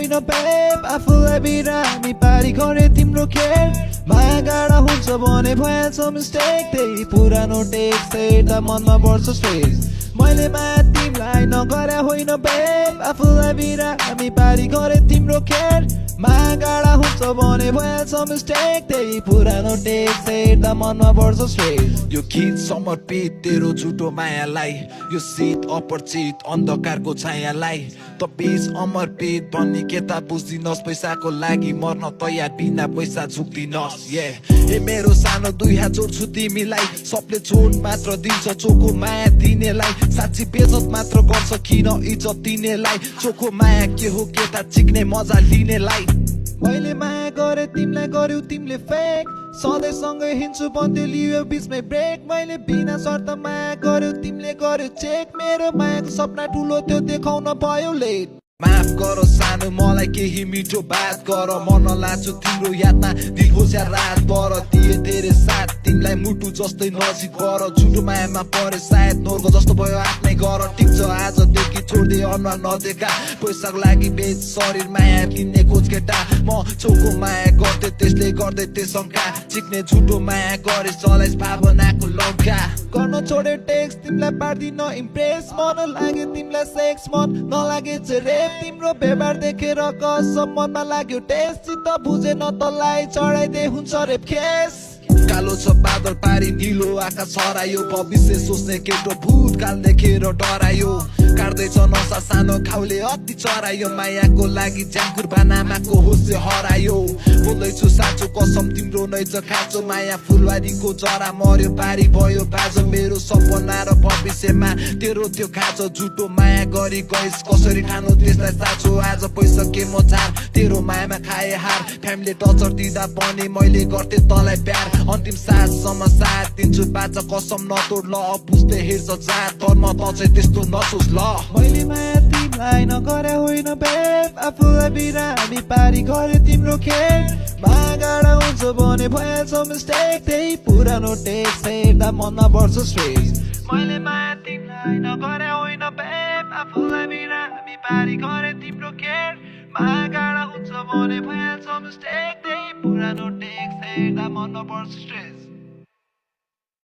होइन बेब आफूलाई बिरामी पारी गरे तिम्रो खेल माया गाडा हुन्छ भने भएछ मिस्टेक त्यही पुरानो टेक्स्ट हेर्दा मनमा बढ्छ स्ट्रेस मैले माया तिमीलाई नगरे होइन बेब आफूलाई बिरामी पारी गरे तिम्रो खेल माया गाडा हुन्छ भने भएछ मिस्टेक त्यही पुरानो टेक्स्ट हेर्दा मनमा बढ्छ स्ट्रेस यो गीत समर्पित तेरो झुटो मायालाई यो शीत अपरिचित अन्धकारको छायालाई त बीच अमर्पित भन्ने के त बुझ्दिनस् पैसाको लागि मर्न तयार बिना पैसा झुक्दिनस् ए मेरो सानो दुई हात जोड्छु तिमीलाई सबले छोड मात्र दिन्छ चोखो माया दिनेलाई साँच्ची बेइज्जत मात्र गर्छ किन इज्जत दिनेलाई चोखो माया के हो केटा चिक्ने मजा लिनेलाई मैले माया गरे तिमीलाई गर्यौ तिमीले फेक सधैँ सँगै हिँड्छु भन्दै लियो बिचमै ब्रेक मैले बिना शर्त माया गर्यौ तिमीले गर्यौ चेक मेरो मायाको सपना ठुलो त्यो देखाउन भयो लेट माफ गर सानो मलाई केही मिठो बात गर मन लाछु तिम्रो यादमा दिल होस्या रात बर दिए धेरै साथ तिमीलाई मुटु जस्तै नजिक गर झुटो मायामा परे सायद नोरको जस्तो भयो आफ्नै गर ठिक छ आजदेखि छोड्दै अनुहार नदेखा पैसाको लागि बेच शरीर माया लिने खोज केटा म चोखो माया गर्दै त्यसले गर्दै त्यसङ्का चिक्ने झुटो माया गरे चलाइस भावनाको लङ्का गर्न छोडे टेक्स्ट तिमीलाई पार्दिन इम्प्रेस मन लाग्यो तिमीलाई सेक्स मन नलागे चाहिँ रेप तिम्रो व्यवहार देखेर कसम मनमा लाग्यो टेस्ट चित्त बुझेन तँलाई चढाइदे हुन्छ रेप केस कालो छ बादल पारी निलो आकाश हरायो भविष्य सोच्ने केटो भूतकाल देखेर डरायो काट्दैछ नसा सानो खाउले अति चरायो मायाको लागि ज्यान कुर्बानामाको होस हरायो बोल्दैछु साँचो कसम तिम्रो नै छ खाँचो माया फुलबारीको जरा मर्यो बारी भयो बाजो मेरो सपना र भविष्यमा तेरो त्यो खाँचो झुटो माया गरी गइस कसरी ठानो त्यसलाई साँचो आज पैसा के म चार तेरो मायामा खाए हार फ्यामिली टचर दिँदा पनि मैले गर्थे तँलाई प्यार अन्तिम साससम्म साथ दिन्छु बाचा कसम नतोड ल बुझ्दै हेर्छ जात धर्म त चाहिँ त्यस्तो नसोच ल मैले माया तिमीलाई नगरे होइन बेब आफूलाई बिरामी पारी गरे तिम्रो खेल माया गाडा हुन्छ भने भएछ मिस्टेक त्यही पुरानो टेक्स्ट हेर्दा मनमा बढ्छ स्ट्रेस मैले माया तिमीलाई नगरे होइन बेब आफूलाई बिरामी पारी गरे तिम्रो खेल माया गाडा हुन्छ भने भएछ मिस्टेक त्यही पुरानो टेक्स्ट हेर्दा मनमा बढ्छ स्ट्रेस